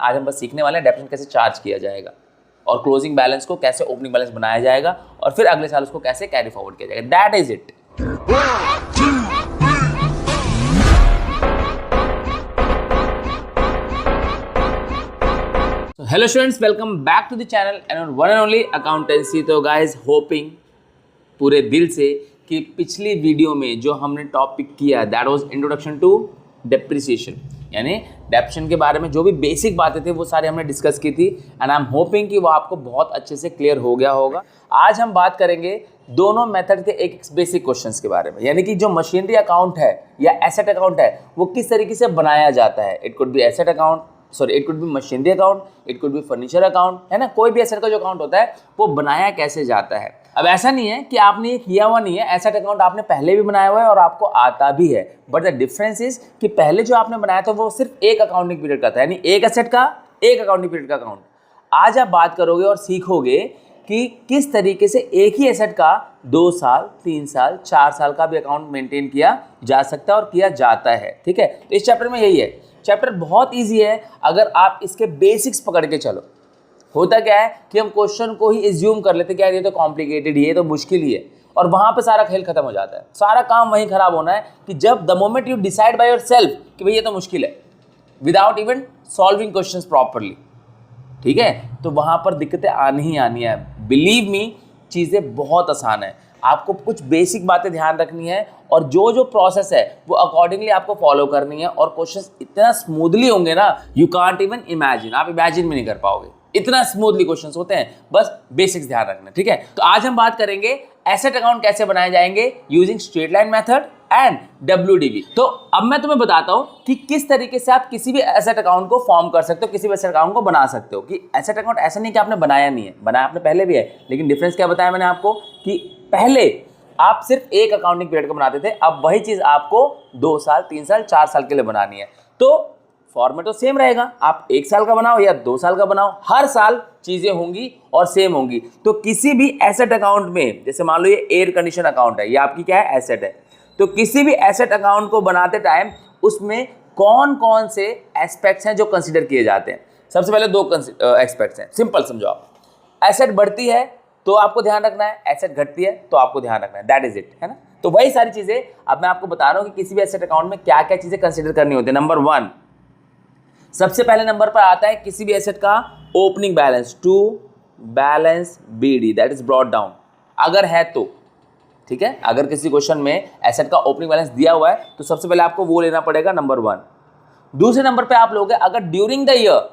आज हम बस सीखने वाले हैं डेप्रिसिएशन कैसे चार्ज किया जाएगा और क्लोजिंग बैलेंस को कैसे ओपनिंग बैलेंस बनाया जाएगा और फिर अगले साल उसको कैसे कैरी फॉरवर्ड किया जाएगा। That is it. Hello students, welcome back to the channel and one and only accountancy. तो गाइस, होपिंग पूरे दिल से कि पिछली वीडियो में जो हमने टॉपिक किया that was introduction to depreciation, यानी डेप्रिसिएशन के बारे में जो भी बेसिक बातें थे वो सारी हमने डिस्कस की थी एंड आई एम होपिंग कि वो आपको बहुत अच्छे से क्लियर हो गया होगा। आज हम बात करेंगे दोनों मेथड के एक बेसिक क्वेश्चंस के बारे में, यानी कि जो मशीनरी अकाउंट है या एसेट अकाउंट है वो किस तरीके से बनाया जाता है। It could be asset account, it could be machinery account, it could be furniture account, है ना। कोई भी एसेट का जो अकाउंट होता है वो बनाया कैसे जाता है। अब ऐसा नहीं है कि आपने ये किया हुआ नहीं है, एसेट अकाउंट आपने पहले भी बनाया हुआ है और आपको आता भी है, बट द डिफरेंस इज कि पहले जो आपने बनाया था वो सिर्फ एक अकाउंटिंग पीरियड का था, यानी एक एसेट का एक अकाउंटिंग पीरियड का अकाउंट। आज आप बात करोगे और सीखोगे कि किस तरीके से एक ही एसेट का 2 साल, 3 साल, 4 साल का भी अकाउंट मेंटेन किया जा सकता है और किया जाता है। ठीक है, तो इस चैप्टर में यही है। चैप्टर बहुत इजी है अगर आप इसके बेसिक्स पकड़ के चलो। होता क्या है कि हम क्वेश्चन को ही एज्यूम कर लेते हैं कि यार ये तो कॉम्प्लिकेटेड, ये तो मुश्किल ही है, और वहां पे सारा खेल खत्म हो जाता है। सारा काम वहीं खराब होना है कि जब the moment you decide by yourself कि भाई ये तो मुश्किल है, without even solving questions properly, ठीक है, तो वहां पर दिक्कतें आनी ही आनी है। बिलीव मी, चीजें बहुत आसान है। आपको कुछ बेसिक बातें ध्यान रखनी है और जो जो प्रोसेस है वो अकॉर्डिंगली आपको फॉलो करनी है, और क्वेश्चंस इतना स्मूथली होंगे ना, यू कांट इवन इमेजिन, आप इमेजिन भी नहीं कर पाओगे, इतना स्मूथली क्वेश्चंस होते हैं। बस बेसिक्स ध्यान रखना, ठीक है। तो आज हम बात करेंगे एसेट अकाउंट कैसे बनाए जाएंगे using straight line method and WDV। तो अब मैं तुम्हें बताता हूं कि किस तरीके से आप किसी भी एसेट अकाउंट को फॉर्म कर सकते हो, किसी भी एसेट अकाउंट को बना सकते हो। कि एसेट अकाउंट ऐसा नहीं कि आपने बनाया नहीं है, बनाया आपने पहले भी है, लेकिन डिफरेंस क्या बताया मैंने आपको कि पहले आप सिर्फ एक अकाउंटिंग पीरियड का बनाते थे, अब वही चीज आपको 2 साल, 3 साल, 4 साल के लिए बनानी है। तो फॉर्मेट तो सेम रहेगा, आप 1 साल का बनाओ या 2 साल का बनाओ, हर साल चीजें होंगी और सेम होंगी। तो किसी भी एसेट अकाउंट में, जैसे मान लो ये एयर कंडीशन अकाउंट है, ये आपकी क्या है, एसेट है, तो किसी भी एसेट अकाउंट को बनाते टाइम उसमें कौन कौन से एस्पेक्ट्स हैं जो कंसीडर किए जाते हैं। सबसे पहले 2 एस्पेक्ट्स हैं, सिंपल समझो आप। एसेट बढ़ती है तो आपको ध्यान रखना है, एसेट घटती है तो आपको ध्यान रखना है, दैट इज इट, है ना। तो वही सारी चीजें अब मैं आपको बता रहा हूं कि किसी भी एसेट अकाउंट में क्या क्या चीजें कंसीडर करनी होती है। नंबर 1, सबसे पहले नंबर पर आता है किसी भी एसेट का opening balance, to balance BD, that is brought down, अगर है तो, ठीक है। अगर किसी क्वेश्चन में एसेट का ओपनिंग बैलेंस दिया हुआ है तो सबसे पहले आपको वो लेना पड़ेगा, नंबर 1। दूसरे नंबर पे आप लोगे अगर during the year,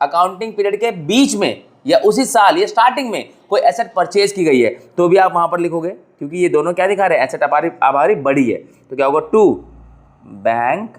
accounting period के बीच में या उसी साल या स्टार्टिंग में कोई एसेट परचेज की गई है तो भी आप वहां पर लिखोगे, क्योंकि ये दोनों क्या दिखा रहे हैं, एसेट हमारी बड़ी है, तो क्या होगा, to bank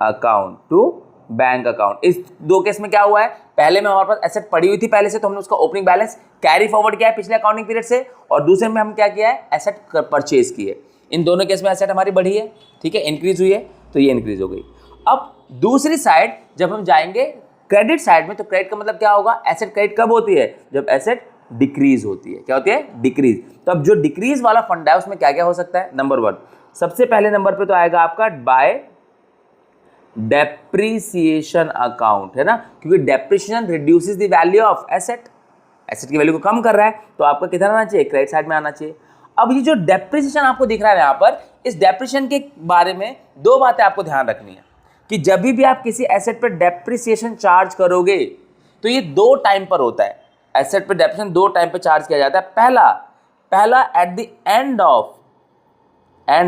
account, to bank account. इस 2 केस में क्या हुआ है, पहले में हमारे पास एसेट पड़ी हुई थी पहले से, तो हमने उसका ओपनिंग बैलेंस कैरी फॉरवर्ड किया है पिछले अकाउंटिंग पीरियड से, और दूसरे में हम क्या किया है, एसेट परचेज की है। इन दोनों केस में एसेट हमारी बढ़ी है, ठीक है, इंक्रीज हुई है, तो ये इंक्रीज हो गई। अब दूसरी साइड जब हम जाएंगे क्रेडिट साइड में, तो क्रेडिट का मतलब क्या होगा, एसेट क्रेडिट कब होती है, जब एसेट डिक्रीज होती है। क्या होती है, डिक्रीज। तो अब जो डिक्रीज वाला फंड है उसमें क्या क्या हो सकता है, नंबर 1, सबसे पहले नंबर पे तो आएगा आपका बाय डेप्रिसिएशन अकाउंट, है ना, क्योंकि depreciation reduces the value of asset, asset की वैल्यू को कम कर रहा है, तो आपका किधर आना चाहिए, क्रेडिट साइड में आना चाहिए। अब ये जो डेप्रिसिएशन आपको दिख रहा है यहाँ पर, इस डेप्रिसिएशन के बारे में 2 बातें आपको ध्यान रखनी है कि जब भी आप किसी एसेट पर डेप्रिसिएशन चार्ज करोगे तो ये 2 टाइम पर होता है। एसेट पर डेप्रिसिएशन 2 टाइम पर चार्ज किया जाता है। पहला at the end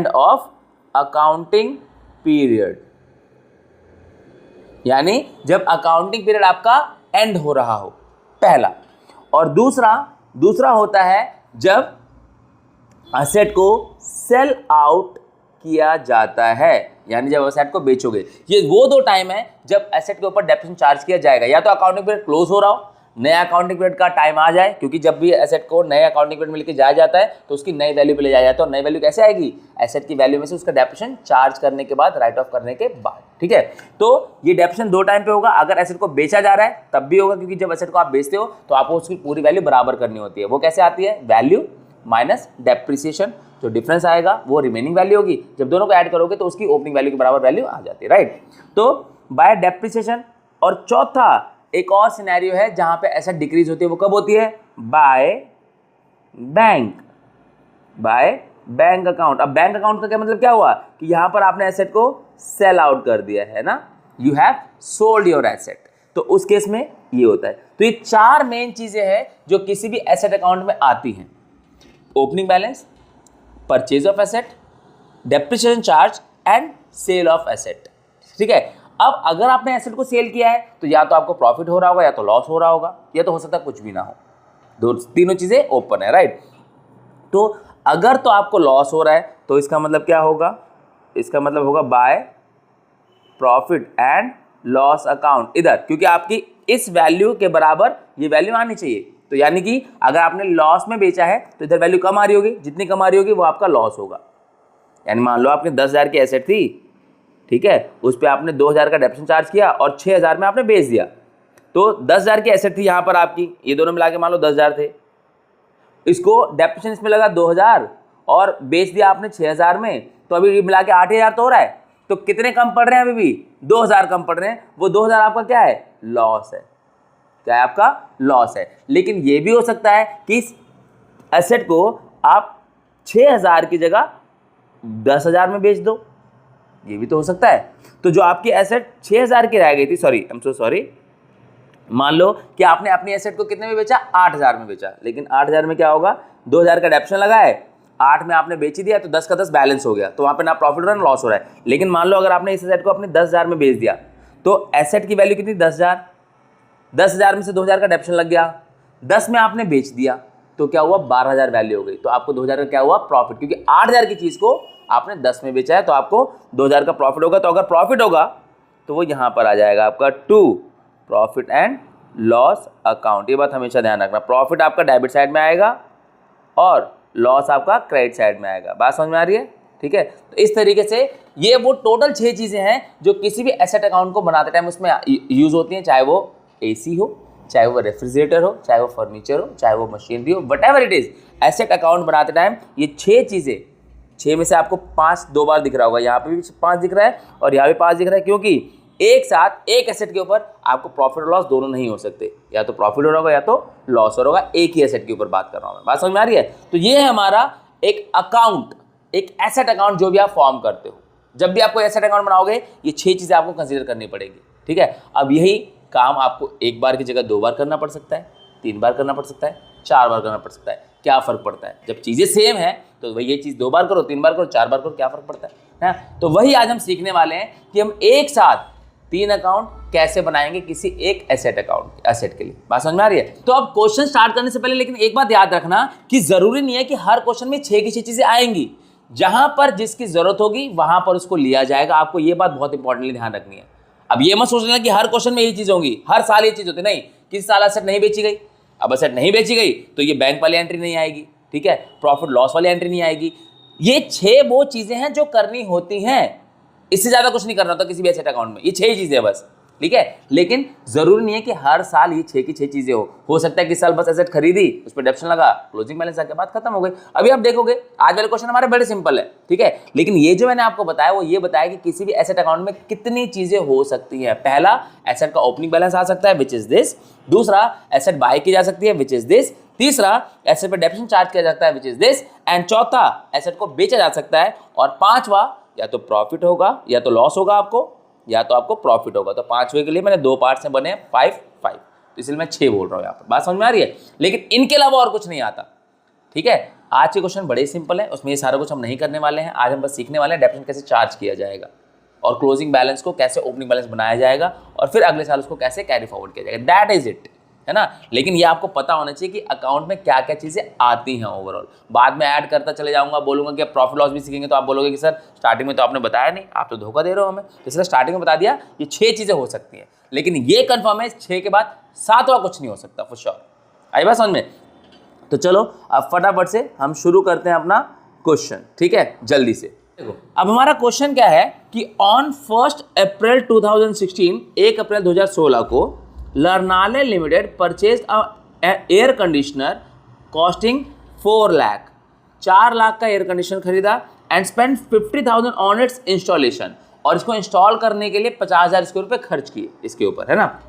of accounting period, यानी जब अकाउंटिंग पीरियड आपका एंड हो रहा हो, पहला। और दूसरा होता है जब एसेट को सेल आउट किया जाता है, यानी जब एसेट को बेचोगे। ये वो 2 टाइम है जब एसेट के ऊपर डेप्रिसिएशन चार्ज किया जाएगा, या तो अकाउंटिंग पीरियड क्लोज हो रहा हो, नया अकाउंटिंग पीरियड का टाइम आ जाए, क्योंकि जब भी एसेट को नए अकाउंटिंग पीरियड में लेके जाया जाता है तो उसकी नई वैल्यू पे ले जाया जाता है, और नई वैल्यू कैसे आएगी, एसेट की वैल्यू में से उसका डेप्रिसिएशन चार्ज करने के बाद, राइट ऑफ करने के बाद, ठीक है। तो ये डेप्रिसिएशन 2 टाइम पे होगा, अगर एसेट को बेचा जा रहा है तब भी होगा, क्योंकि जब एसेट को आप बेचते हो तो आपको उसकी पूरी वैल्यू बराबर करनी होती है। वो कैसे आती है, वैल्यू माइनस डेप्रिसिएशन, जो डिफरेंस आएगा वो रिमेनिंग वैल्यू होगी, जब दोनों को ऐड करोगे तो उसकी ओपनिंग वैल्यू के बराबर वैल्यू आ जाती है, राइट। तो बाय डेप्रिसिएशन और चौथा एक और सिनेरियो है जहां पे एसेट डिक्रीज होती है, वो कब होती है? By bank account. अब बैंक अकाउंट का क्या मतलब क्या हुआ कि यहां पर आपने एसेट को सेल आउट कर दिया है ना, you have sold your asset, तो उस केस में ये होता है। तो ये चार मेन चीजें हैं जो किसी भी एसेट अकाउंट में आती हैं: opening balance, purchase of asset, depreciation charge and sale of asset. ठीक है, अब अगर आपने एसेट को सेल किया है तो या तो आपको प्रॉफिट हो रहा होगा या तो लॉस हो रहा होगा, या तो हो सकता है कुछ भी ना हो, तीनों चीजें ओपन है, राइट। तो अगर तो आपको लॉस हो रहा है तो इसका मतलब क्या होगा? इसका मतलब होगा by profit and loss account इधर, क्योंकि आपकी इस वैल्यू के बराबर ये वैल्यू आनी चाहिए। तो यानी कि अगर आपने लॉस में बेचा है तो इधर वैल्यू कम आ रही होगी, जितनी कम आ रही होगी वो आपका लॉस होगा। यानी मान लो आपने 10,000 की एसेट थी, ठीक है, उस पर आपने 2,000 का डेप्रिसिएशन चार्ज किया और 6,000 में आपने बेच दिया, तो 10,000 की एसेट थी यहाँ पर आपकी, ये दोनों मिला के मान लो 10,000 थे, इसको डेप्रिसिएशन इसमें लगा 2,000 और बेच दिया आपने 6,000 में, तो अभी मिला के 8,000 तो हो रहा है। तो कितने कम पड़ रहे हैं? अभी भी 2,000 कम पड़ रहे हैं। वो 2,000 आपका क्या है? लॉस है। क्या है? आपका लॉस है। लेकिन ये भी हो सकता है कि इस एसेट को आप 6,000 की जगह 10,000 में बेच दो, ये भी तो हो सकता है। तो जो आपकी एसेट 6,000 की रह गई थी, sorry, I am so sorry, मान लो कि आपने अपनी एसेट को कितने में बेचा? 8,000 में बेचा, लेकिन 8,000 में क्या होगा? 2,000 का डेप्रिसिएशन लगा है, 8 में आपने बेच दिया तो 10 का 10 बैलेंस हो गया, तो वहाँ पे ना प्रॉफिट हो रहा है ना लॉस हो रहा है। लेकिन मान लो अगर आपने इस एसेट को अपने 10,000 में बेच दिया तो एसेट की वैल्यू कितनी? 10,000, 10,000 में से 2,000 का डेप्रिसिएशन लग गया, 10 में आपने बेच दिया तो क्या हुआ? 12,000 वैल्यू हो गई। तो आपको 2,000 का क्या हुआ? प्रॉफिट, क्योंकि 8,000 की चीज़ को आपने 10 में बेचा है तो आपको 2,000 का प्रॉफिट होगा। तो अगर प्रॉफिट होगा तो वो यहाँ पर आ जाएगा आपका to profit and loss account. ये बात हमेशा ध्यान रखना, प्रॉफिट आपका डेबिट साइड में आएगा और लॉस आपका क्रेडिट साइड में आएगा। बात समझ में आ रही है? ठीक है, तो इस तरीके से ये वो टोटल 6 चीज़ें हैं जो किसी भी एसेट अकाउंट को बनाते टाइम उसमें यूज होती हैं, चाहे वो एसी हो, चाहे वो रेफ्रिजरेटर हो, चाहे वो फर्नीचर हो, चाहे वो मशीनरी हो, what it is, asset account बनाते टाइम ये 6 चीज़ें, 6 में से आपको 5 2 बार दिख रहा होगा, यहाँ पे भी 5 दिख रहा है और यहाँ भी 5 दिख रहा है, क्योंकि एक साथ एक एसेट के ऊपर आपको प्रॉफिट और लॉस दोनों नहीं हो सकते, या तो प्रॉफिट हो रहा होगा या तो लॉस हो रहा होगा, एक ही एसेट के ऊपर बात कर रहा हूँ मैं। बात समझ में आ रही है? तो ये है हमारा एक अकाउंट, एक एसेट अकाउंट जो भी आप फॉर्म करते हो। जब भी आपको एसेट अकाउंट बनाओगे ये 6 चीज़ें आपको कंसीडर करनी पड़ेगी। ठीक है, अब यही काम आपको एक बार की जगह 2 बार करना पड़ सकता है, 3 बार करना पड़ सकता है, 4 बार करना पड़ सकता है। क्या फ़र्क पड़ता है? जब चीज़ें सेम है तो वही ये चीज़ 2 बार करो, 3 बार करो, 4 बार करो, क्या फ़र्क पड़ता है? तो वही आज हम सीखने वाले हैं कि हम एक साथ 3 अकाउंट कैसे बनाएंगे किसी एक एसेट अकाउंट, एसेट के लिए। बात समझ में आ रही है? तो अब क्वेश्चन स्टार्ट करने से पहले लेकिन एक बात याद रखना कि जरूरी नहीं है कि हर क्वेश्चन में 6 की 6 चीजें आएंगी। जहां पर जिसकी जरूरत होगी वहां पर उसको लिया जाएगा। आपको ये बात बहुत इंपॉर्टेंटली ध्यान रखनी है। अब ये मत सोचना कि हर क्वेश्चन में यही चीज होंगी, हर साल ये चीज होती नहीं। किसी साल एसेट नहीं बेची गई, अब एसेट नहीं बेची गई तो ये बैंक वाली एंट्री नहीं आएगी, ठीक है, प्रॉफिट लॉस वाली एंट्री नहीं आएगी। ये 6 वो चीजें हैं जो करनी होती हैं, इससे ज्यादा कुछ नहीं करना होता किसी भी एसेट अकाउंट में। ये 6 चीजें बस, ठीक है। लेकिन जरूरी नहीं है कि हर साल ये 6 की 6 चीजें हो सकता है कि साल बस एसेट खरीदी, उस पर डेप्शन लगा, क्लोजिंग बैलेंस आके बात खत्म हो गई। अभी आप देखोगे आज वाले क्वेश्चन हमारे बड़े सिंपल है, ठीक है। लेकिन ये जो मैंने आपको बताया वो ये बताया कि किसी भी एसेट अकाउंट में कितनी चीजें हो सकती है। पहला, एसेट का ओपनिंग बैलेंस आ सकता है विच इज दिस। दूसरा, एसेट बाय की जा सकती है विच इज दिस। तीसरा, एसेट पर डेप्शन चार्ज किया जाता है विच इज दिस। एंड चौथा, एसेट को बेचा जा सकता है। और पांचवा, या तो प्रॉफिट होगा या तो लॉस होगा आपको, या तो आपको प्रॉफिट होगा। तो 5वें के लिए मैंने 2 पार्ट से बने 5, 5, तो इसलिए मैं 6 बोल रहा हूँ यहाँ पर। बात समझ में आ रही है? लेकिन इनके अलावा और कुछ नहीं आता, ठीक है। आज के क्वेश्चन बड़े सिंपल है, उसमें ये सारा कुछ हम नहीं करने वाले हैं। आज हम बस सीखने वाले हैं डेप्शन कैसे चार्ज किया जाएगा और क्लोजिंग बैलेंस को कैसे ओपनिंग बैलेंस बनाया जाएगा और फिर अगले साल उसको कैसे कैरी फॉरवर्ड किया जाएगा। दैट इज इट, है ना। लेकिन ये आपको पता होना चाहिए कि अकाउंट में क्या क्या चीज़ें आती हैं ओवरऑल। बाद में ऐड करता चले जाऊंगा, बोलूंगा कि प्रॉफिट लॉस भी सीखेंगे तो आप बोलोगे कि सर स्टार्टिंग में तो आपने बताया नहीं, आप तो धोखा दे रहे हो हमें। इसलिए स्टार्टिंग में बता दिया ये 6 चीज़ें हो सकती हैं, लेकिन ये कंफर्म है 6 के बाद 7वां कुछ नहीं हो सकता फॉर श्योर। आई बात समझ में? तो चलो अब फटाफट से हम शुरू करते हैं अपना क्वेश्चन, ठीक है, जल्दी से। देखो अब हमारा क्वेश्चन क्या है कि ऑन 1 अप्रैल 2016, 1 अप्रैल 2016 को लर्नाले limited purchase air conditioner costing 4 lakh, 4 lakh का एयर कंडीशनर खरीदा and spend 50,000 on its installation और इसको इंस्टॉल करने के लिए 50,000 इसके ऊपर खर्च किए इसके ऊपर, है ना।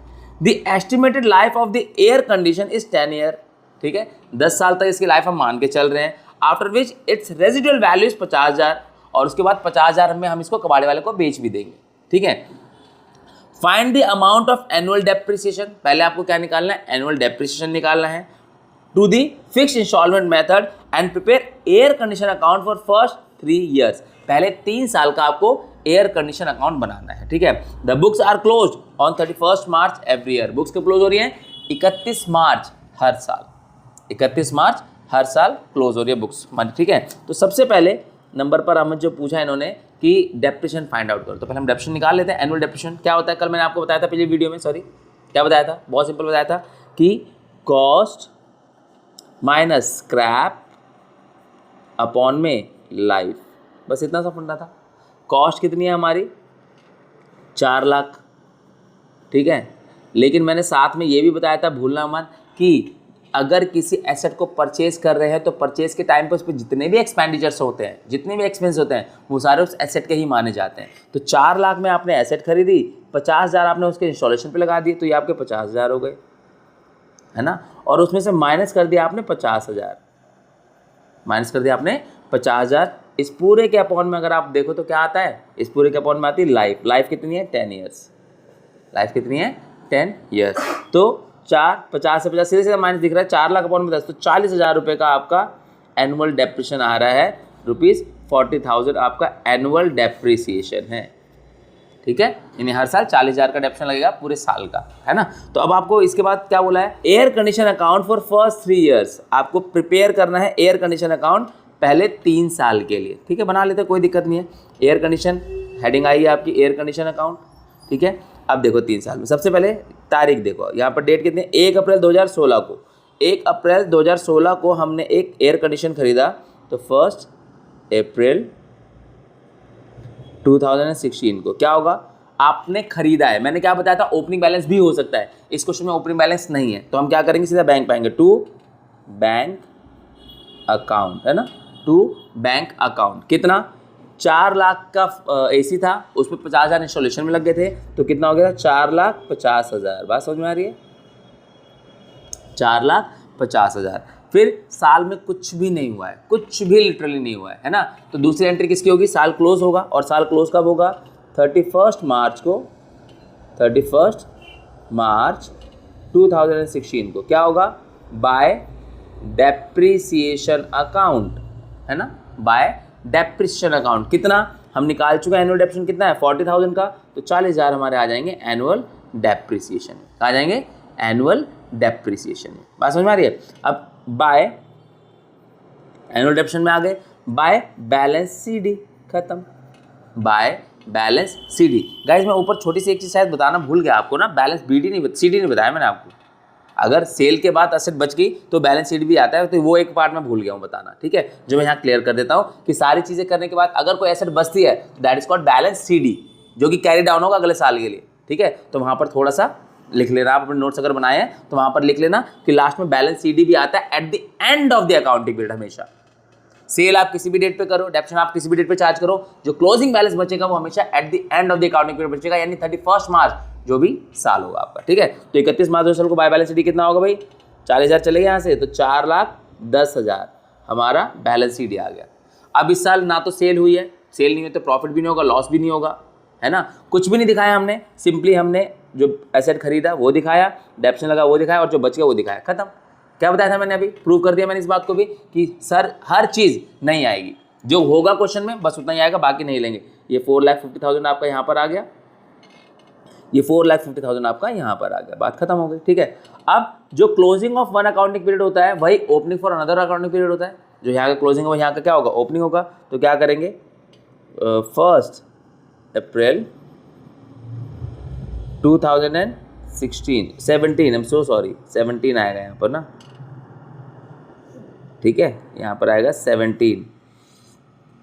The estimated life of the air condition is 10 year, ठीक है, 10 साल तक इसकी लाइफ हम मान के चल रहे हैं। After which it's residual value is 50,000, और उसके बाद 50,000 में हम इसको कबाड़े वाले को बेच भी देंगे, ठीक है। Find the amount of annual depreciation, पहले आपको क्या निकालना है, एनुअल डेप्रिसिएशन निकालना है, to the fix installment method and prepare air condition account for first 3 years, पहले 3 साल का आपको एयर कंडीशन अकाउंट बनाना है, ठीक है। The books are closed on 31 March every year, books कब क्लोज हो रही है, 31 मार्च हर साल, 31 मार्च हर साल क्लोज हो रही है बुक्स, ठीक है। तो सबसे पहले नंबर पर हमें जो पूछा इन्होंने कि डेप्रिसिएशन फाइंड आउट करो, तो पहले हम डेप्रिसिएशन निकाल लेते हैं। एनुअल डेप्रिसिएशन क्या होता है, कल मैंने आपको बताया था पिछली वीडियो में, सॉरी क्या बताया था, बहुत सिंपल बताया था कि कॉस्ट माइनस स्क्रैप अपॉन में लाइफ, बस इतना सा फंडा था। कॉस्ट कितनी है हमारी, 4 लाख, ठीक है। लेकिन मैंने साथ में ये भी बताया था, भूलना मत, कि अगर किसी एसेट को परचेज कर रहे हैं तो परचेज के टाइम पर उस पर जितने भी एक्सपेंडिचर्स होते हैं, जितने भी एक्सपेंस होते हैं, वो सारे उस एसेट के ही माने जाते हैं। तो 4 लाख में आपने एसेट खरीदी, 50,000 आपने उसके इंस्टॉलेशन पे लगा दिए, तो ये आपके 50,000 हो गए, है ना। और उसमें से माइनस कर दिया आपने 50,000, माइनस कर दिया आपने 50,000। इस पूरे के अपॉन में अगर आप देखो तो क्या आता है, इस पूरे के अपॉन में आती है लाइफ, लाइफ कितनी है 10 ईयर्स, लाइफ कितनी है 10 ईयर्स। तो 50 से 50 सीधे सीधे माइनस दिख रहा है, 4 लाख अपॉन में 10, तो 40,000 रुपये का आपका एनुअल डेप्रिसिएशन आ रहा है, ₹40,000 आपका एनुअल डेप्रिसिएशन है, ठीक है। यानी हर साल 40,000 का डेप्रिसिएशन लगेगा पूरे साल का, है ना। तो अब आपको इसके बाद क्या बोला है, air condition account for first 3 years, आपको प्रिपेयर करना है एयर कंडीशन अकाउंट पहले 3 साल के लिए, ठीक है। बना लेते, कोई दिक्कत नहीं है। एयर कंडीशन हेडिंग आई है आपकी एयर कंडीशन अकाउंट, ठीक है। अब देखो 3 साल में सबसे पहले तारीख देखो, यहाँ पर डेट कितनी है, 1 अप्रैल 2016 को, 1 अप्रैल 2016 को हमने एक एयर कंडीशन खरीदा, तो 1 अप्रैल 2016 को क्या होगा, आपने खरीदा है। मैंने क्या बताया था, ओपनिंग बैलेंस भी हो सकता है, इस क्वेश्चन में ओपनिंग बैलेंस नहीं है, तो हम क्या करेंगे, सीधा बैंक पाएंगे, टू बैंक अकाउंट, है ना, टू बैंक अकाउंट। कितना, 4 लाख का एसी था, उसमें 50,000 इंस्टॉलेशन में लग गए थे, तो कितना हो गया, 4,50,000। बात समझ में आ रही है, 4,50,000। फिर साल में कुछ भी नहीं हुआ है, कुछ भी लिटरली नहीं हुआ है ना। तो दूसरी एंट्री किसकी होगी, साल क्लोज होगा, और साल क्लोज कब होगा, 31 मार्च को, 31 मार्च 2016 को क्या होगा, बाय डेप्रिसिएशन अकाउंट, है ना, बाय डेप्रिसिएशन अकाउंट। कितना हम निकाल चुके हैं, एनुअल डेप्रिसिएशन कितना है 40,000 का, तो 40,000 हमारे आ जाएंगे एनुअल डेप्रिसिएशन, आ जाएंगे एनुअल डेप्रिसिएशन में। बात समझ में आ रही है। अब बाय एनुअल डेप्रिसिएशन में आ गए, बाय बैलेंस सीडी, खत्म, बाय बैलेंस सीडी। गाइस मैं ऊपर छोटी सी एक चीज शायद बताना भूल गया आपको ना, बैलेंस बीडी नहीं, सीडी नहीं बताया मैंने आपको। अगर सेल के बाद असेट बच गई तो बैलेंस शीट भी आता है, तो वो एक पार्ट मैं भूल गया हूँ बताना, ठीक है, जो मैं यहाँ क्लियर कर देता हूँ कि सारी चीज़ें करने के बाद अगर कोई एसेट बचती है that is called balance CD, जो कि कैरी डाउन होगा अगले साल के लिए, ठीक है। तो वहाँ पर थोड़ा सा लिख लेना, आप अपने नोट्स अगर बनाए हैं तो वहाँ पर लिख लेना कि लास्ट में बैलेंस सीडी भी आता है at the end of the accounting period. हमेशा सेल आप किसी भी डेट पे करो, डेप्रिसिएशन आप किसी भी डेट पे चार्ज करो, जो क्लोजिंग बैलेंस बचेगा वो हमेशा at the end of the accounting period बचेगा, यानी 31 मार्च जो भी साल होगा आपका, ठीक है। तो 31 मार्च 2016 को बाय बैलेंस सीडी कितना होगा भाई, 40,000 चले गए यहाँ से, तो 4,10,000 हमारा बैलेंस सीडी आ गया। अब इस साल ना तो सेल हुई है, सेल नहीं हुई तो प्रॉफिट भी नहीं होगा, लॉस भी नहीं होगा, है ना, कुछ भी नहीं दिखाया हमने, सिंपली हमने जो एसेट खरीदा वो दिखाया, डेप्रिसिएशन लगा वो दिखाया, और जो बच गया वो दिखाया, खत्म। क्या बताया था मैंने, अभी प्रूव कर दिया मैंने इस बात को भी कि सर हर चीज़ नहीं आएगी, जो होगा क्वेश्चन में बस उतना ही आएगा, बाकी नहीं लेंगे। ये 4,50,000 आपका यहाँ पर आ गया, ये 4,50,000 आपका यहाँ पर आ गया, बात खत्म हो गई, ठीक है। अब जो closing of one accounting period होता है वही opening for another accounting period होता है। जो यहाँ का क्लोजिंग होगा यहाँ का क्या होगा, ओपनिंग होगा। तो क्या करेंगे, 1 April 2016 17 I am so sorry 17 आएगा यहाँ पर ना, ठीक है, यहाँ पर आएगा 17।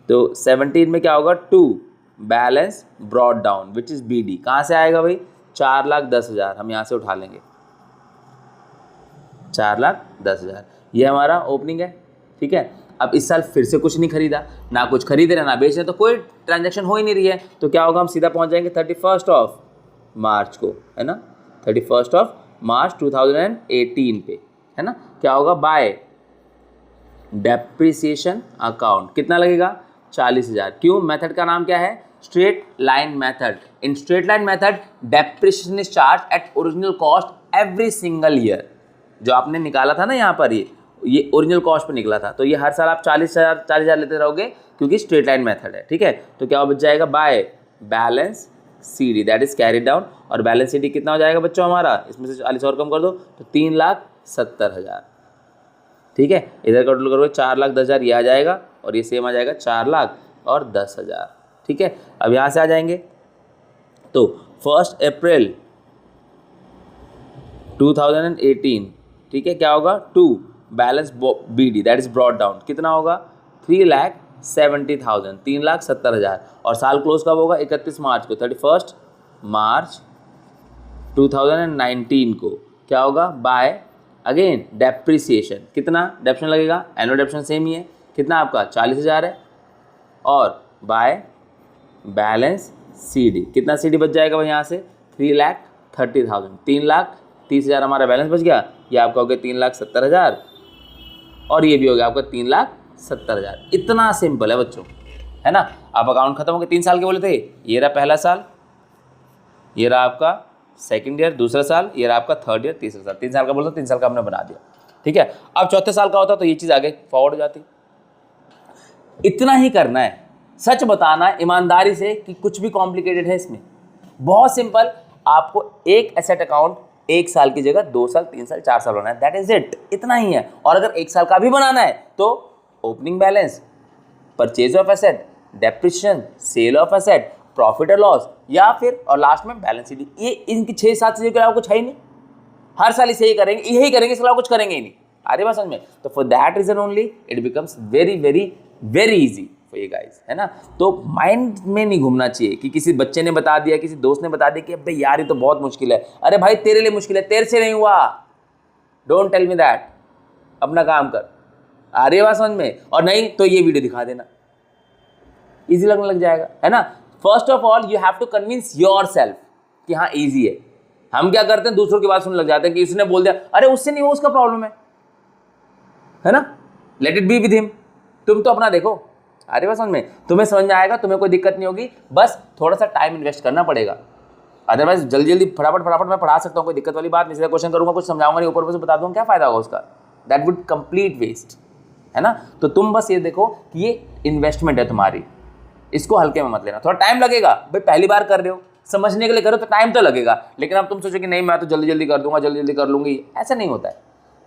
तो 17 में क्या होगा, 2 balance brought down which is BD, कहाँ से आएगा भाई, 4,10,000 हम यहाँ से उठा लेंगे, 4,10,000 ये हमारा ओपनिंग है, ठीक है। अब इस साल फिर से कुछ नहीं खरीदा, ना कुछ खरीद रहे ना बेच रहे, तो कोई ट्रांजैक्शन हो ही नहीं रही है, तो क्या होगा, हम सीधा पहुंच जाएंगे 31 ऑफ मार्च को, है ना, 31 ऑफ मार्च 2018 पे, है ना। क्या होगा, बाय डेप्रिसिएशन अकाउंट, कितना लगेगा, 40,000। क्यों, मेथड का नाम क्या है, straight line method. In straight line method depreciation is charge at original cost every single year. जो आपने निकाला था ना यहाँ पर, ये ओरिजिनल कॉस्ट पे निकला था, तो ये हर साल आप 40,000 लेते रहोगे, क्योंकि स्ट्रेट लाइन मेथड है, ठीक है। तो क्या बच जाएगा, by balance CD that is carry down, और बैलेंस CD कितना हो जाएगा बच्चों हमारा, इसमें से 40 और कम कर दो तो 3,70,000, ठीक है। इधर टोटल करोगे 4,10,000 ये आ जाएगा, और ये सेम आ जाएगा 4,10,000, ठीक है। अब यहाँ से आ जाएंगे तो 1 अप्रैल 2018, ठीक है, क्या होगा, 2 balance BD that is brought down, कितना होगा, 3,70,000, 3,70,000, और साल क्लोज कब होगा, 31 मार्च को, 31 मार्च 2019 को, क्या होगा, बाय अगेन डेप्रिसिएशन, कितना डेप्शन लगेगा, एनुअल डेप्शन सेम ही है, कितना आपका 40,000 है, और बाय बैलेंस CD, कितना CD बच जाएगा भाई यहाँ से, 3,30,000, 3,30,000 हमारा बैलेंस बच गया, ये आपका हो गया 3,70,000, और ये भी हो गया आपका 3,70,000। इतना सिंपल है बच्चों, है ना। आप अकाउंट खत्म हो गए, 3 साल के बोले थे, ये रहा पहला साल, ये रहा आपका सेकंड ईयर, दूसरा साल, ये रहा आपका थर्ड ईयर, तीसरा साल। 3 साल का बोलते 3 साल का हमने बना दिया, ठीक है। अब चौथे साल का होता तो ये चीज़ आगे फॉरवर्ड हो जाती। इतना ही करना है, सच बताना ईमानदारी से कि कुछ भी कॉम्प्लिकेटेड है इसमें, बहुत सिंपल। आपको एक एसेट अकाउंट 1 साल की जगह 2 साल, 3 साल, 4 साल बनाना है, दैट इज इट, इतना ही है। और अगर 1 साल का भी बनाना है तो opening balance, purchase of asset, depreciation, sale of asset, profit और लॉस, या फिर और लास्ट में बैलेंस शीट। ये इनकी 6-7 चीज़ों के अलावा कुछ है ही नहीं, हर साल इसे ही करेंगे, यही करेंगे, इसके अलावा कुछ करेंगे ही नहीं। आ रही बात समझ में। तो for that reason only it becomes very very very easy for you guys, है ना। तो माइंड में नहीं घूमना चाहिए कि किसी बच्चे ने बता दिया, किसी दोस्त ने बता दिया कि अबे यार ये तो बहुत मुश्किल है। अरे भाई तेरे लिए मुश्किल है, तेरे से नहीं हुआ, डोंट टेल मी दैट, अपना काम कर। आ रही बात समझ में। और नहीं तो ये वीडियो दिखा देना, इजी लगने लग जाएगा, है ना। First of all you have to convince yourself कि हाँ ईजी है। हम क्या करते हैं, दूसरों की बात सुनने लग जाते हैं कि उसने बोल दिया, अरे उससे नहीं हो, उसका प्रॉब्लम है ना, let it be with him, तुम तो अपना देखो। अरे बस समझ में, तुम्हें समझ में आएगा, तुम्हें कोई दिक्कत नहीं होगी, बस थोड़ा सा टाइम इन्वेस्ट करना पड़ेगा। अदरवाइज जल्दी जल्दी फटाफट मैं पढ़ा सकता हूँ, कोई दिक्कत वाली बात नहीं। सीधा क्वेश्चन करूँगा, कुछ समझाऊंगा नहीं, ऊपर से बता दूँगा, क्या फायदा होगा उसका, दैट वुड कंप्लीट वेस्ट, है ना। तो तुम बस ये देखो कि ये इन्वेस्टमेंट है तुम्हारी, इसको हल्के में मत लेना। थोड़ा टाइम लगेगा भाई, पहली बार कर रहे हो, समझने के लिए करो तो टाइम तो लगेगा, लेकिन अब तुम सोचो कि नहीं मैं तो जल्दी जल्दी कर दूंगा, जल्दी जल्दी कर लूंगी, ऐसा नहीं होता है।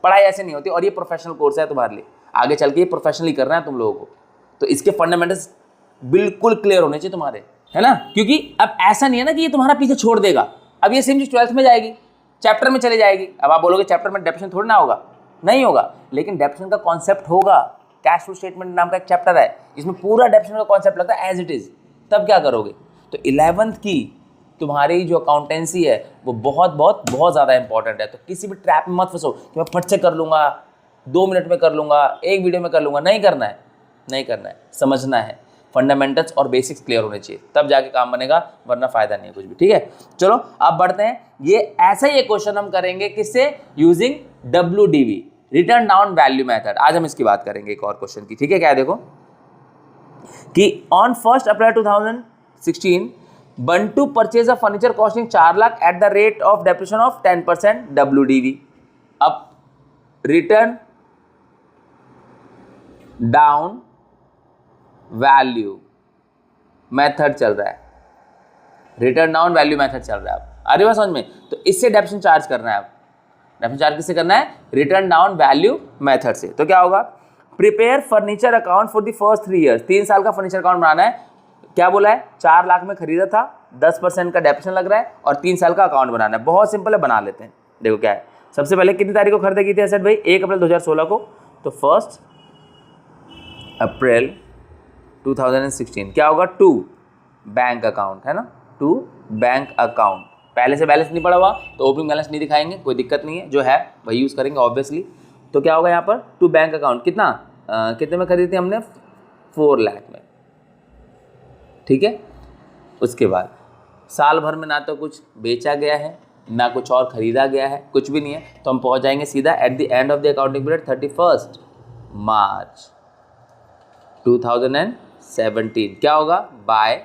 पढ़ाई ऐसे नहीं होती, और ये प्रोफेशनल कोर्स है तुम्हारे लिए, आगे चल के ये प्रोफेशनली करना है तुम लोगों को, तो इसके फंडामेंटल्स बिल्कुल क्लियर होने चाहिए तुम्हारे, है ना। क्योंकि अब ऐसा नहीं है ना कि ये तुम्हारा पीछे छोड़ देगा। अब ये सेम चीज 12th में जाएगी, चैप्टर में चले जाएगी। अब आप बोलोगे चैप्टर में डेफिनेशन थोड़ी ना होगा, नहीं होगा, लेकिन डेफिनेशन का कॉन्सेप्ट होगा। कैश फ्लो स्टेटमेंट नाम का एक चैप्टर है, इसमें पूरा डेफिनेशन का कॉन्सेप्ट लगता है एज इट इज। तब क्या करोगे, तो 11th की तुम्हारी जो अकाउंटेंसी है वो बहुत बहुत बहुत ज़्यादा इंपॉर्टेंट है। तो किसी भी ट्रैप में मत फंसो कि मैं फट से कर लूँगा, 2 मिनट में कर लूँगा, एक वीडियो में कर लूँगा। नहीं करना है, नहीं करना है, समझना है। फंडामेंटल्स और बेसिक्स क्लियर होने चाहिए, तब जाके काम बनेगा, वरना फायदा नहीं है कुछ भी, ठीक है। चलो अब बढ़ते हैं। ये ऐसा ही एक क्वेश्चन हम करेंगे, किससे, using WDV, return down value method. आज हम इसकी बात करेंगे एक और क्वेश्चन की, ठीक है। क्या देखो कि on 1 April 2016 Bantu purchase a furniture costing 4 lakh at the rate of depreciation of 10% WDV। अब रिटर्न डाउन वैल्यू मेथड चल रहा है, रिटर्न डाउन वैल्यू मेथड चल रहा है। अब अरे बात समझ में, तो इससे डेप्रिसिएशन चार्ज करना है। अब डेप्रिसिएशन चार्ज किससे करना है, रिटर्न डाउन वैल्यू मेथड से। तो क्या होगा, prepare furniture account for the first 3 years. 3 साल का फर्नीचर अकाउंट बनाना है। क्या बोला है, 4 लाख में खरीदा था, 10% का डेप्रिसिएशन लग रहा है, और 3 साल का अकाउंट बनाना है। बहुत सिंपल है, बना लेते हैं। देखो क्या है, सबसे पहले कितनी तारीख को खरीदा की थी एसेट भाई, 1 अप्रैल 2016 को। तो 1 अप्रैल 2016 क्या होगा, 2 बैंक अकाउंट, है ना, 2 बैंक अकाउंट। पहले से बैलेंस नहीं पड़ा हुआ तो ओपनिंग बैलेंस नहीं दिखाएंगे, कोई दिक्कत नहीं है, जो है वही यूज़ करेंगे ऑब्वियसली। तो क्या होगा यहाँ पर, 2 बैंक अकाउंट, कितना कितने में खरीदी थी हमने? 4 लाख में, ठीक है। उसके बाद साल भर में ना तो कुछ बेचा गया है ना कुछ और खरीदा गया है, कुछ भी नहीं है, तो हम पहुंच जाएंगे सीधा at the end of the accounting period 31 मार्च 2017। क्या होगा? बाय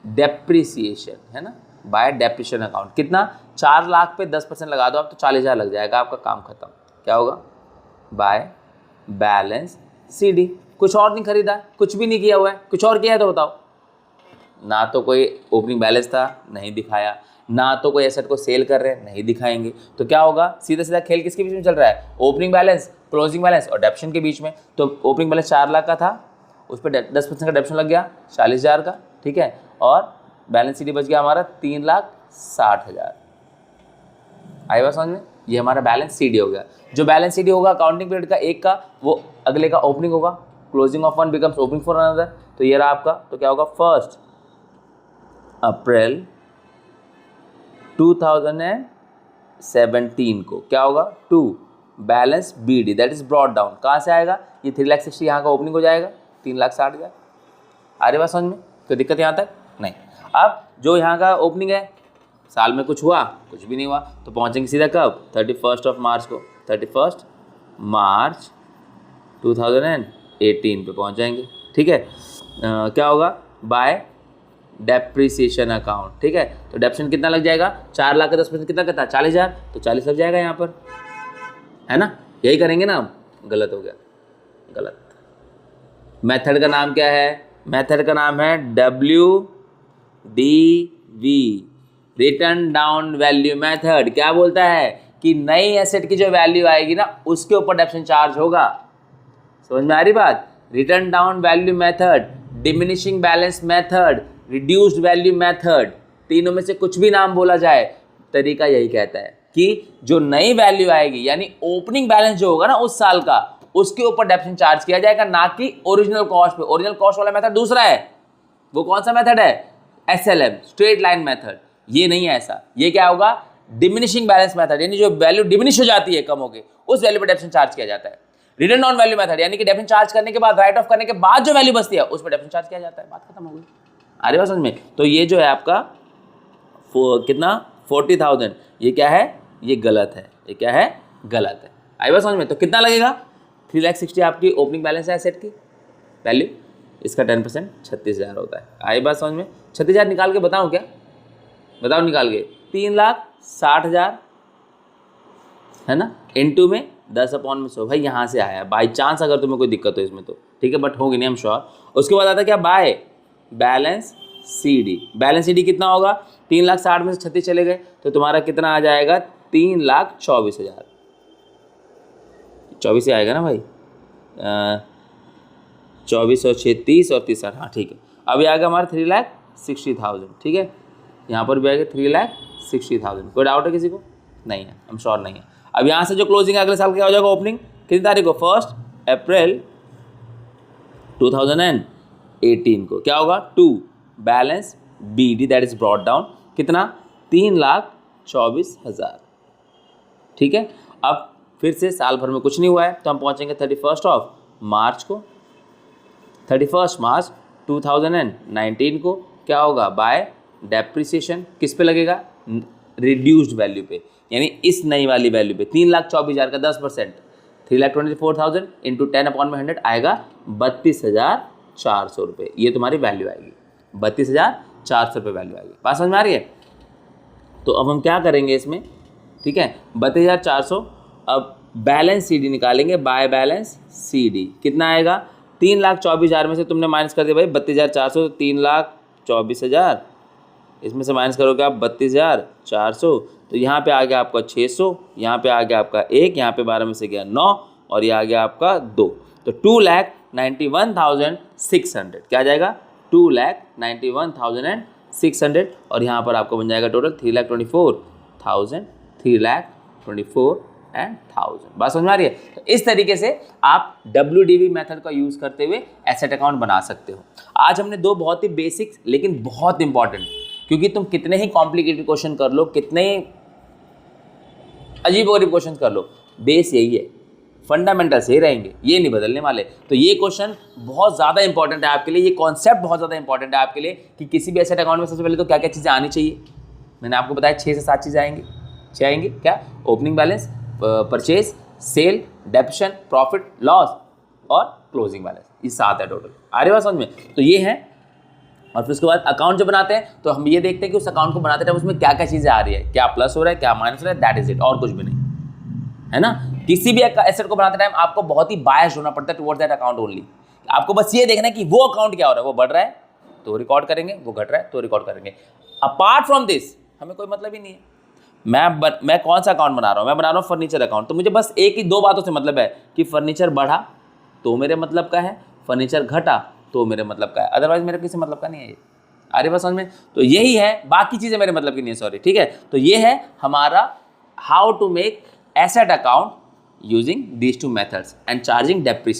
डेप्रिसिएशन, है ना, बाय डेप्रिसिएशन अकाउंट। कितना? 4 लाख पे 10% लगा दो आप तो 40,000 लग जाएगा, आपका काम खत्म। क्या होगा? By balance CD. कुछ और नहीं खरीदा, कुछ भी नहीं किया हुआ है। कुछ और किया है तो बताओ। ना तो कोई ओपनिंग बैलेंस था, नहीं दिखाया, ना तो कोई एसेट को सेल कर रहे हैं, नहीं दिखाएंगे। तो क्या होगा? सीधा सीधा खेल किसके बीच में चल रहा है? ओपनिंग बैलेंस, क्लोजिंग बैलेंस और डेप्शन के बीच में। तो ओपनिंग बैलेंस 4 लाख का था, उस पर 10% का डेप्शन लग गया 40,000 का, ठीक है। और बैलेंस सीडी बच गया हमारा 3,60,000। आई बात समझ में? ये हमारा बैलेंस सीडी हो गया। जो बैलेंस सीडी होगा अकाउंटिंग पीरियड का एक का, वो अगले का ओपनिंग होगा। Closing of one becomes opening for another. तो ये रहा आपका। तो क्या होगा? 1 अप्रैल 2017 को क्या होगा? 2 balance BD that is brought down. कहाँ से आएगा? ये 3,60,000 यहाँ का ओपनिंग हो जाएगा 3,60,000। आ रही बात समझ में? कोई दिक्कत यहाँ तक नहीं। अब जो यहाँ का ओपनिंग है, साल में कुछ हुआ? कुछ भी नहीं हुआ। तो पहुँचेंगे सीधा कब? 31 मार्च को। 31 मार्च 2018 पे पहुँच जाएंगे, ठीक है। क्या होगा? बाय डेप्रिसिएशन अकाउंट, ठीक है। तो डेप्रिसिएशन कितना लग जाएगा? 4 लाख का 10% कितना करता है? 40,000। तो 40 लग जाएगा यहाँ पर, है ना। यही करेंगे ना हम। गलत हो गया, गलत। मेथड का नाम क्या है? मेथड का नाम है WDV, return down value method. क्या बोलता है कि नई एसेट की जो वैल्यू आएगी ना, उसके ऊपर डेप्रिसिएशन चार्ज होगा। समझ में आ रही बात? Return down value method, diminishing balance method, reduced value method, तीनों में से कुछ भी नाम बोला जाए, तरीका यही कहता है कि जो नई वैल्यू आएगी, यानी ओपनिंग बैलेंस जो होगा ना उस साल का, उसके ऊपर डेप्रिसिएशन चार्ज किया जाएगा, ना कि ओरिजिनल कॉस्ट पे। ओरिजिनल कॉस्ट वाला मेथड दूसरा है। वो कौन सा मेथड है? SLM, straight line method. ये नहीं है ऐसा। ये क्या होगा? डिमिनिशिंग बैलेंस मेथड, यानी जो वैल्यू डिमिनिश हो जाती है, कम होके, उस वैल्यू पर डेप्रिसिएशन चार्ज किया जाता है। रिटर्न ऑन वैल्यू मेथड, यानी कि डेप्रिसिएशन चार्ज करने के बाद, राइट ऑफ करने के बाद जो वैल्यू बचती है, उस पर डेप्रिसिएशन चार्ज किया जाता है। बात खत्म हो गई। आ रही बात समझ में? तो ये जो है आपका कितना? 40,000। ये क्या है? ये गलत है। ये क्या है? गलत है। आई बात समझ में? तो कितना लगेगा? 3,60,000 आपकी ओपनिंग बैलेंस है एसेट की वैल्यू। इसका 10% 36,000 होता है। आई बात समझ में? 36,000 निकाल के बताऊँ क्या? बताओ निकाल के। 3,60,000 है ना, इनटू में 10/100। भाई यहाँ से आया, बाई चांस अगर तुम्हें कोई दिक्कत हो इसमें तो ठीक है, बट होगी नहीं, हम श्योर। उसके बाद आता क्या? By balance CD. Balance CD कितना होगा? 3,60,000 में से 36 चले गए तो तुम्हारा कितना आ जाएगा? 3,24,000। 24 से आएगा ना भाई। 24 और 6 30 और 30 60। हाँ ठीक है। अब ये आएगा हमारा 3,60,000, ठीक है। यहाँ पर भी आएगा 3,60,000। कोई डाउट है किसी को? नहीं है, हम श्योर नहीं है। अब यहाँ से जो क्लोजिंग है अगले साल क्या हो जाएगा? ओपनिंग कितनी तारीख को? 1 अप्रैल 2018 को। क्या होगा? 2 balance BD that is brought down. कितना? 3,24,000, ठीक है। अब फिर से साल भर में कुछ नहीं हुआ है तो हम पहुँचेंगे 31 मार्च को। 31 मार्च 2019 को क्या होगा? Bye depreciation. किस पे लगेगा? रिड्यूस्ड वैल्यू पे, यानी इस नई वाली वैल्यू पे। 3,24,000 का 10%, 3,24,000 इंटू 10/100 आएगा 32,400 रुपये। ये तुम्हारी वैल्यू आएगी, 32,400 रुपये वैल्यू आएगी। बात समझ में आ रही है? तो अब हम क्या करेंगे इसमें, ठीक है। 32,400। अब बैलेंस सीडी निकालेंगे, बाय बैलेंस सीडी। कितना आएगा? 3,24,000 में से तुमने माइनस कर दिया भाई 32,400, 3,24,000 इसमें से माइनस करोगे आप 32,400, तो यहाँ पे आ गया आपका 600, यहाँ पे आ गया आपका 1, यहाँ पे 12 में से गया 9 और ये आ गया आपका 2। तो 2,91,600 क्या आ जाएगा? 2,91,600 और यहाँ पर आपको बन जाएगा टोटल 3,24,000, 3,24,000। बात समझ में आ रही है? तो इस तरीके से आप WDV मेथड का यूज़ करते हुए एसेट अकाउंट बना सकते हो। आज हमने 2 बहुत ही बेसिक्स लेकिन बहुत इंपॉर्टेंट, क्योंकि तुम कितने ही कॉम्प्लिकेटेड क्वेश्चन कर लो, कितने ही अजीब गरीब क्वेश्चन कर लो, बेस यही है, फंडामेंटल सही रहेंगे, ये नहीं बदलने वाले। तो ये क्वेश्चन बहुत ज़्यादा इंपॉर्टेंट है आपके लिए, ये कॉन्सेप्ट बहुत ज़्यादा इंपॉर्टेंट है आपके लिए कि किसी भी एसेट अकाउंट में सबसे पहले तो क्या क्या चीज़ें आनी चाहिए। मैंने आपको बताया 6 से 7 चीज़ें आएंगी। 6 आएंगी क्या? Opening balance, purchase, sale, depreciation, profit loss और क्लोजिंग बैलेंस, ये 7 है टोटल। आ रही बात समझ में? तो ये है। और फिर उसके बाद अकाउंट जब बनाते हैं तो हम ये देखते हैं कि उस अकाउंट को बनाते टाइम उसमें क्या क्या चीज़ें आ रही है, क्या प्लस हो रहा है, क्या माइनस हो रहा है, दैट इज इट, और कुछ भी नहीं, है ना। किसी भी एसेट को बनाते टाइम आपको बहुत ही बायस्ड होना पड़ता है टुवर्ड्स दैट अकाउंट ओनली। आपको बस ये देखना है कि वो अकाउंट क्या हो रहा है, वो बढ़ रहा है तो रिकॉर्ड करेंगे, वो घट रहा है तो रिकॉर्ड करेंगे। अपार्ट फ्रॉम दिस हमें कोई मतलब ही नहीं है। मैं कौन सा अकाउंट बना रहा हूँ? मैं बना रहा हूँ फर्नीचर अकाउंट, तो मुझे बस एक ही 2 बातों से मतलब है कि फर्नीचर बढ़ा तो मेरे मतलब का है, फर्नीचर घटा तो मेरे मतलब का है, अदरवाइज मेरे किसी मतलब का नहीं है ये। आ रही बात समझ में? तो यही है, बाकी चीज़ें मेरे मतलब की नहीं है, सॉरी, ठीक है। तो ये है हमारा how to make asset account using these 2 methods and charging depreciation.